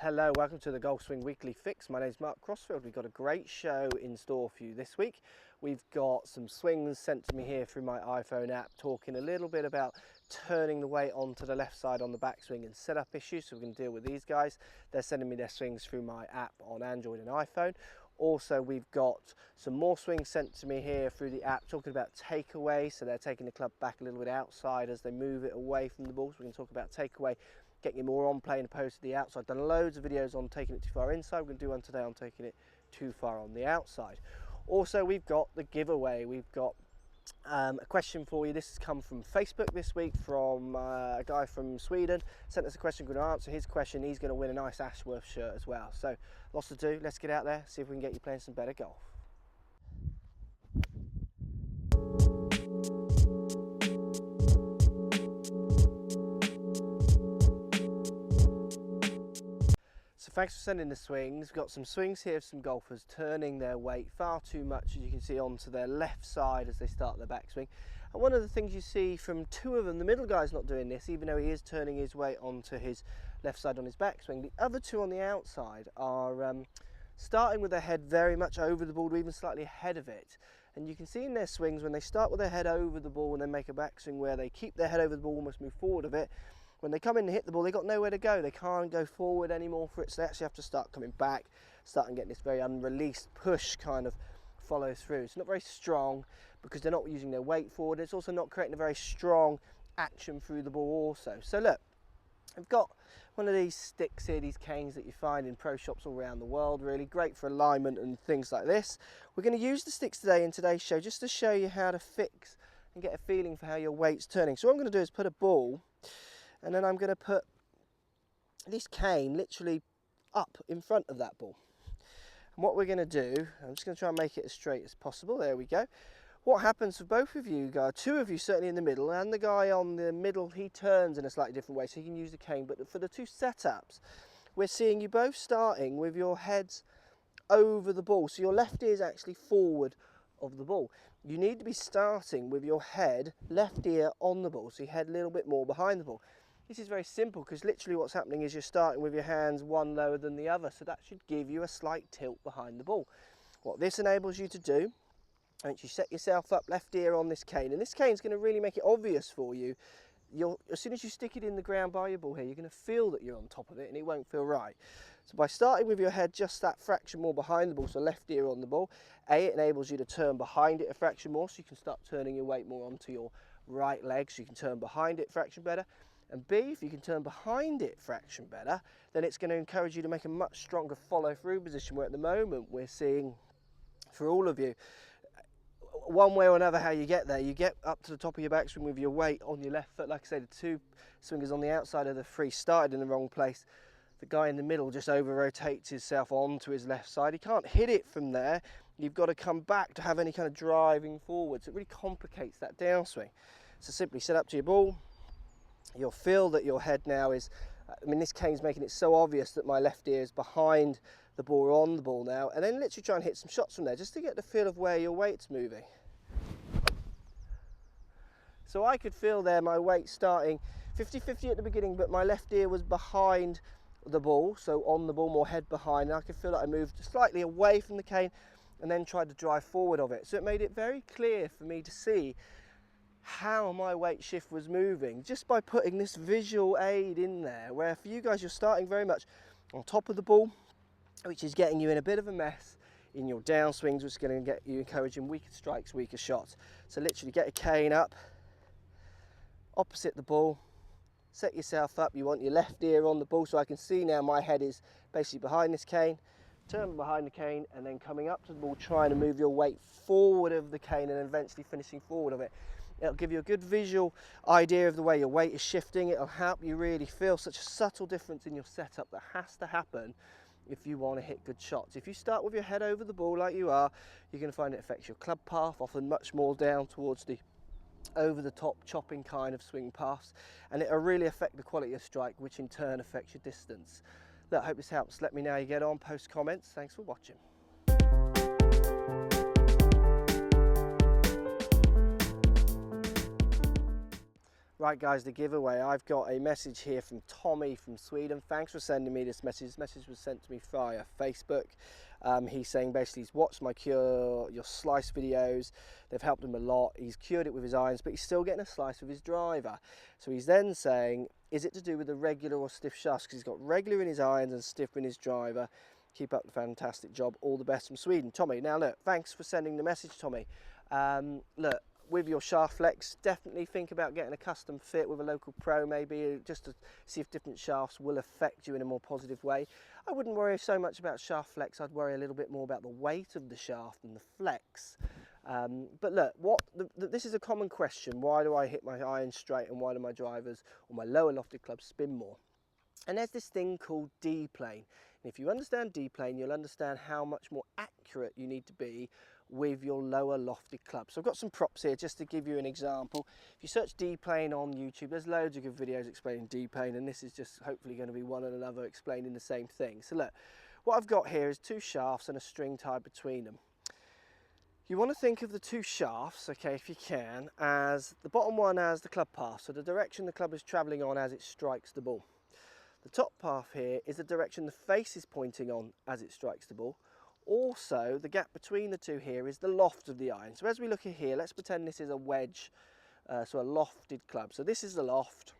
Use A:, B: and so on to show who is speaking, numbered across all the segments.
A: Hello, welcome to the Golf Swing Weekly Fix. My name is Mark Crossfield. We've got a great show in store for you this week. We've got some swings sent to me here through my iPhone app, talking a little bit about turning the weight onto the left side on the backswing and setup issues, so we can deal with these guys. They're sending me their swings through my app on Android and iPhone. Also, we've got some more swings sent to me here through the app, talking about takeaway. So they're taking the club back a little bit outside as they move it away from the ball. So we can talk about takeaway, getting it more on play and opposed to the outside. I've done loads of videos on taking it too far inside. We're going to do one today on taking it too far on the outside. Also, we've got the giveaway. We've got a question for you. This has come from Facebook this week from a guy from Sweden. Sent us a question. We're going to answer his question. He's going to win a nice Ashworth shirt as well. So lots to do. Let's get out there, see if we can get you playing some better golf. So thanks for sending the swings. We've got some swings here of some golfers turning their weight far too much, as you can see, onto their left side as they start their backswing. And one of the things you see from two of them, the middle guy's not doing this, even though he is turning his weight onto his left side on his backswing. The other two on the outside are starting with their head very much over the ball, or even slightly ahead of it. And you can see in their swings, when they start with their head over the ball and then make a backswing where they keep their head over the ball, almost move forward of it, when they come in and hit the ball, they've got nowhere to go. They can't go forward anymore for it, so they actually have to start coming back, starting getting this very unreleased push kind of follow through. It's not very strong because they're not using their weight forward. It's also not creating a very strong action through the ball also. So look, I've got one of these sticks here, these canes that you find in pro shops all around the world, really great for alignment and things like this. We're going to use the sticks today in today's show just to show you how to fix and get a feeling for how your weight's turning. So what I'm going to do is put a ball, and then I'm going to put this cane literally up in front of that ball. And what we're going to do, I'm just going to try and make it as straight as possible. There we go. What happens for both of you guys, two of you certainly in the middle, and the guy on the middle, he turns in a slightly different way, so he can use the cane. But for the two setups, we're seeing you both starting with your heads over the ball. So your left ear is actually forward of the ball. You need to be starting with your head left ear on the ball, so your head a little bit more behind the ball. This is very simple because literally what's happening is you're starting with your hands one lower than the other, so that should give you a slight tilt behind the ball. What this enables you to do, once you set yourself up left ear on this cane, and this cane is going to really make it obvious for you, as soon as you stick it in the ground by your ball here, you're going to feel that you're on top of it and it won't feel right. So by starting with your head just that fraction more behind the ball, so left ear on the ball, A, it enables you to turn behind it a fraction more, so you can start turning your weight more onto your right leg, so you can turn behind it a fraction better. And B, if you can turn behind it a fraction better, then it's going to encourage you to make a much stronger follow-through position, where at the moment we're seeing, for all of you, one way or another how you get there. You get up to the top of your backswing with your weight on your left foot. Like I say, the two swingers on the outside of the three started in the wrong place. The guy in the middle just over-rotates himself onto his left side. He can't hit it from there. You've got to come back to have any kind of driving forward. So it really complicates that downswing. So simply set up to your ball. You'll feel that your head now is, I mean, this cane's making it so obvious that my left ear is behind the ball or on the ball now, and then literally try and hit some shots from there just to get the feel of where your weight's moving. So I could feel there my weight starting 50-50 at the beginning, but my left ear was behind the ball, so on the ball, more head behind, and I could feel that I moved slightly away from the cane and then tried to drive forward of it. So it made it very clear for me to see how my weight shift was moving just by putting this visual aid in there, where for you guys, you're starting very much on top of the ball, which is getting you in a bit of a mess in your downswings, which is going to get you encouraging weaker strikes, weaker shots. So literally get a cane up opposite the ball, set yourself up. You want your left ear on the ball, so I can see now my head is basically behind this cane. Turn behind the cane and then coming up to the ball, trying to move your weight forward of the cane and eventually finishing forward of it. It'll give you a good visual idea of the way your weight is shifting. It'll help you really feel such a subtle difference in your setup that has to happen if you want to hit good shots. If you start with your head over the ball like you are, you're going to find it affects your club path, often much more down towards the over the top chopping kind of swing paths, and it'll really affect the quality of strike, which in turn affects your distance. Look, I hope this helps. Let me know how you get on, post comments. Thanks for watching. Right guys, the giveaway. I've got a message here from Tommy from Sweden. Thanks for sending me this message. This message was sent to me via Facebook. He's saying basically he's watched my cure your slice videos. They've helped him a lot. He's cured it with his irons, but he's still getting a slice with his driver. So he's then saying, is it to do with the regular or stiff shafts? Because he's got regular in his irons and stiff in his driver. Keep up the fantastic job. All the best from Sweden. Tommy, now look, thanks for sending the message, Tommy. Look, with your shaft flex, definitely think about getting a custom fit with a local pro, maybe just to see if different shafts will affect you in a more positive way. I wouldn't worry so much about shaft flex. I'd worry a little bit more about the weight of the shaft and the flex. But look, this is a common question. Why do I hit my irons straight and why do my drivers or my lower lofted clubs spin more? And there's this thing called D-plane. And if you understand D-plane, you'll understand how much more accurate you need to be with your lower lofted club. So I've got some props here just to give you an example. If you search D-plane on YouTube, there's loads of good videos explaining D-plane, and this is just hopefully going to be one and another explaining the same thing. So look, what I've got here is two shafts and a string tied between them. You want to think of the two shafts, okay, if you can, as the bottom one as the club path, so the direction the club is travelling on as it strikes the ball. The top path here is the direction the face is pointing on as it strikes the ball. Also, the gap between the two here is the loft of the iron. So as we look at here, let's pretend this is a wedge, so a lofted club. So this is the loft,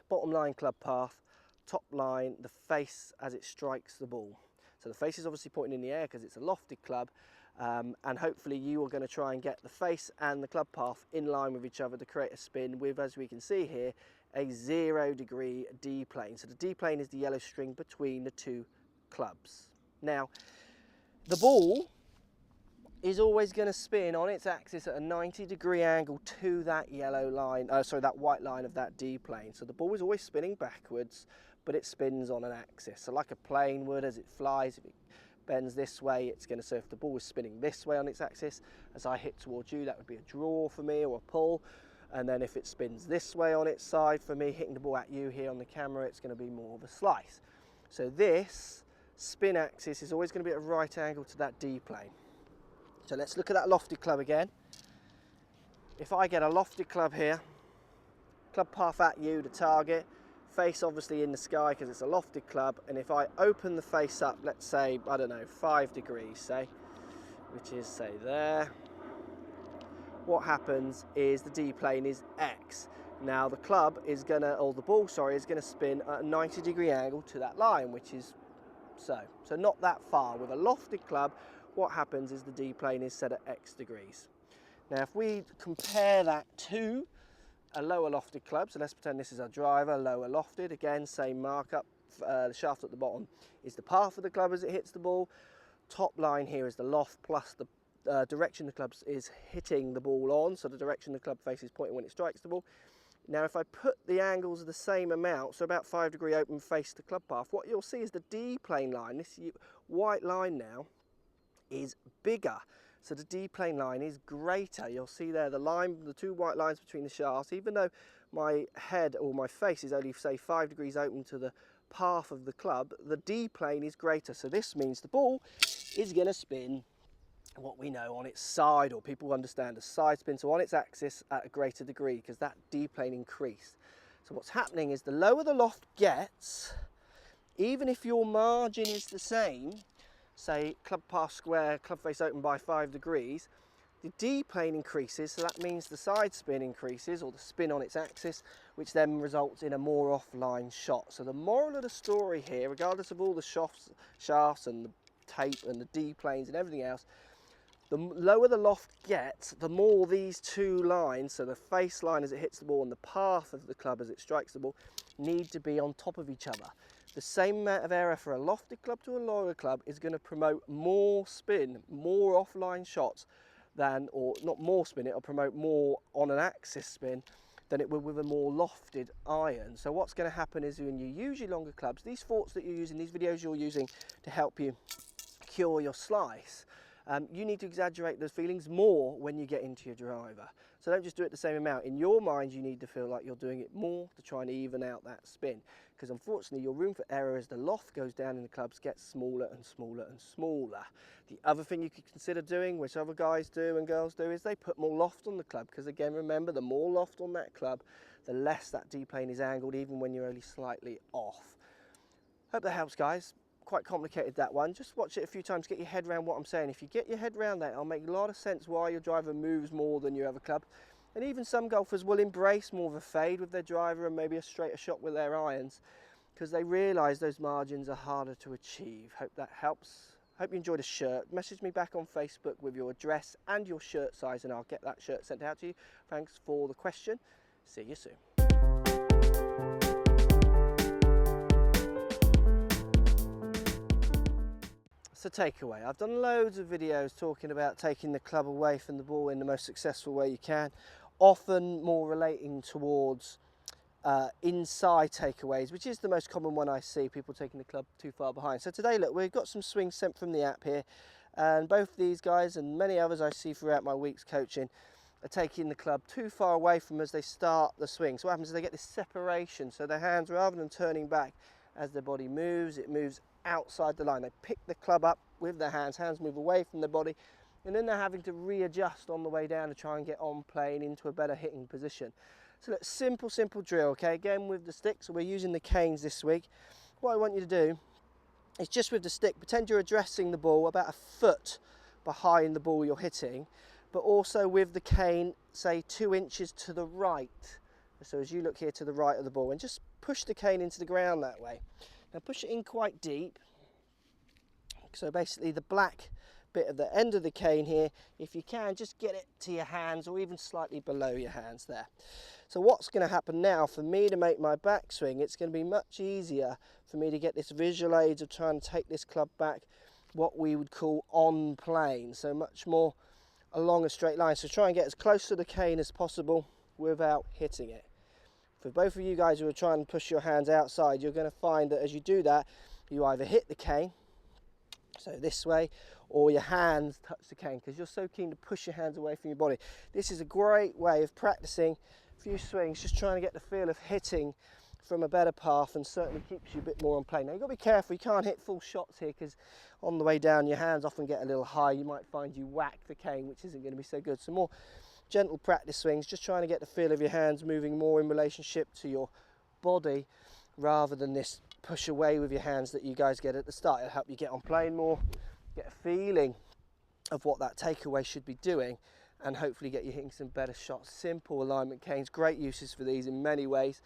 A: bottom line club path, top line the face as it strikes the ball. So the face is obviously pointing in the air because it's a lofted club, and hopefully you are going to try and get the face and the club path in line with each other to create a spin with, as we can see here, a 0 degree D-plane. So the D-plane is the yellow string between the two clubs. Now, the ball is always going to spin on its axis at a 90 degree angle to that yellow line, that white line of that D-plane. So the ball is always spinning backwards, but it spins on an axis. So like a plane would, as it flies, if it bends this way, it's going to, so if the ball is spinning this way on its axis, as I hit towards you, that would be a draw for me or a pull. And then if it spins this way on its side, for me hitting the ball at you here on the camera, it's going to be more of a slice. So this spin axis is always going to be at a right angle to that D-plane. So let's look at that lofted club again. If I get a lofted club here, club path at you, the target, face obviously in the sky because it's a lofted club, and if I open the face up, let's say, I don't know, 5 degrees, say, which is, say, there, what happens is the D-plane is X. Now the club is going to, or the ball, sorry, is going to spin at a 90 degree angle to that line, which is so not that far. With a lofted club, what happens is the D-plane is set at X degrees. Now if we compare that to a lower lofted club, so let's pretend this is our driver, lower lofted, again same markup, the shaft at the bottom is the path of the club as it hits the ball, top line here is the loft plus the direction the club is hitting the ball on, so the direction the club face is pointing when it strikes the ball. Now if I put the angles the same amount, so about 5 degree open face to club path, what you'll see is the D-plane line, this white line now, is bigger. So the D-plane line is greater. You'll see there the line, the two white lines between the shafts, even though my head or my face is only, say, 5 degrees open to the path of the club, the D-plane is greater. So this means the ball is going to spin what we know on its side, or people understand a side spin, so on its axis at a greater degree because that D-plane increased. So what's happening is the lower the loft gets, even if your margin is the same, say club path square, club face open by 5 degrees, the D-plane increases, so that means the side spin increases, or the spin on its axis, which then results in a more offline shot. So the moral of the story here, regardless of all the shafts and the tape and the D-planes and everything else, the lower the loft gets, the more these two lines, so the face line as it hits the ball and the path of the club as it strikes the ball, need to be on top of each other. The same amount of error for a lofted club to a lower club is going to promote more spin, more offline shots than, or not more spin, it'll promote more on an axis spin than it will with a more lofted iron. So what's going to happen is when you use your longer clubs, these thoughts that you're using, these videos you're using to help you cure your slice, you need to exaggerate those feelings more when you get into your driver. So don't just do it the same amount. In your mind, you need to feel like you're doing it more to try and even out that spin. Because unfortunately, your room for error as the loft goes down in the clubs gets smaller and smaller and smaller. The other thing you could consider doing, which other guys do and girls do, is they put more loft on the club. Because again, remember, the more loft on that club, the less that D-plane is angled, even when you're only slightly off. Hope that helps, guys. Quite complicated, that one. Just watch it a few times, get your head around what I'm saying. If you get your head around that, it'll make a lot of sense why your driver moves more than your other club. And even some golfers will embrace more of a fade with their driver and maybe a straighter shot with their irons, because they realise those margins are harder to achieve. Hope that helps. Hope you enjoyed the shirt. Message me back on Facebook with your address and your shirt size and I'll get that shirt sent out to you. Thanks for the question. See you soon. So takeaway, I've done loads of videos talking about taking the club away from the ball in the most successful way you can, often more relating towards inside takeaways, which is the most common one I see, people taking the club too far behind. So today, look, we've got some swings sent from the app here, and both these guys and many others I see throughout my week's coaching are taking the club too far away from as they start the swing. So what happens is they get this separation, so their hands, rather than turning back as their body moves, it moves outside the line. They pick the club up with their hands move away from the body, and then they're having to readjust on the way down to try and get on plane into a better hitting position. So look, simple drill, okay? Again with the stick, so we're using the canes this week. What I want you to do is just with the stick, pretend you're addressing the ball about a foot behind the ball you're hitting, but also with the cane, say 2 inches to the right. So as you look here to the right of the ball, and just push the cane into the ground that way. Now push it in quite deep. So basically the black bit of the end of the cane here, if you can, just get it to your hands or even slightly below your hands there. So what's going to happen now for me to make my backswing, it's going to be much easier for me to get this visual aid of trying to take this club back what we would call on plane, so much more along a straight line. So try and get as close to the cane as possible without hitting it. For both of you guys who are trying to push your hands outside, you're going to find that as you do that, you either hit the cane, so this way, or your hands touch the cane because you're so keen to push your hands away from your body. This is a great way of practicing a few swings, just trying to get the feel of hitting from a better path, and certainly keeps you a bit more on plane. Now you've got to be careful, you can't hit full shots here because on the way down your hands often get a little high. You might find you whack the cane, which isn't going to be so good. So more gentle practice swings, just trying to get the feel of your hands moving more in relationship to your body rather than this push away with your hands that you guys get at the start. It'll help you get on plane more, get a feeling of what that takeaway should be doing, and hopefully get you hitting some better shots. Simple alignment canes, great uses for these in many ways.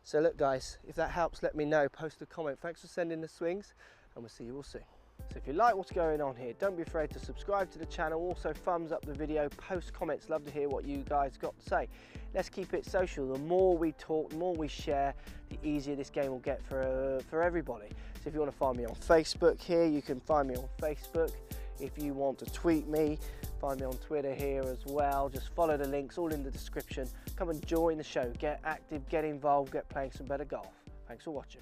A: So look guys, if that helps, let me know, post a comment. Thanks for sending the swings, and we'll see you all soon. So if you like what's going on here, don't be afraid to subscribe to the channel. Also thumbs up the video, post comments, love to hear what you guys got to say. Let's keep it social. The more we talk, the more we share, the easier this game will get for everybody. So if you want to find me on Facebook here, you can find me on Facebook. If you want to tweet me, find me on Twitter here as well. Just follow the links, all in the description. Come and join the show, get active, get involved, get playing some better golf. Thanks for watching.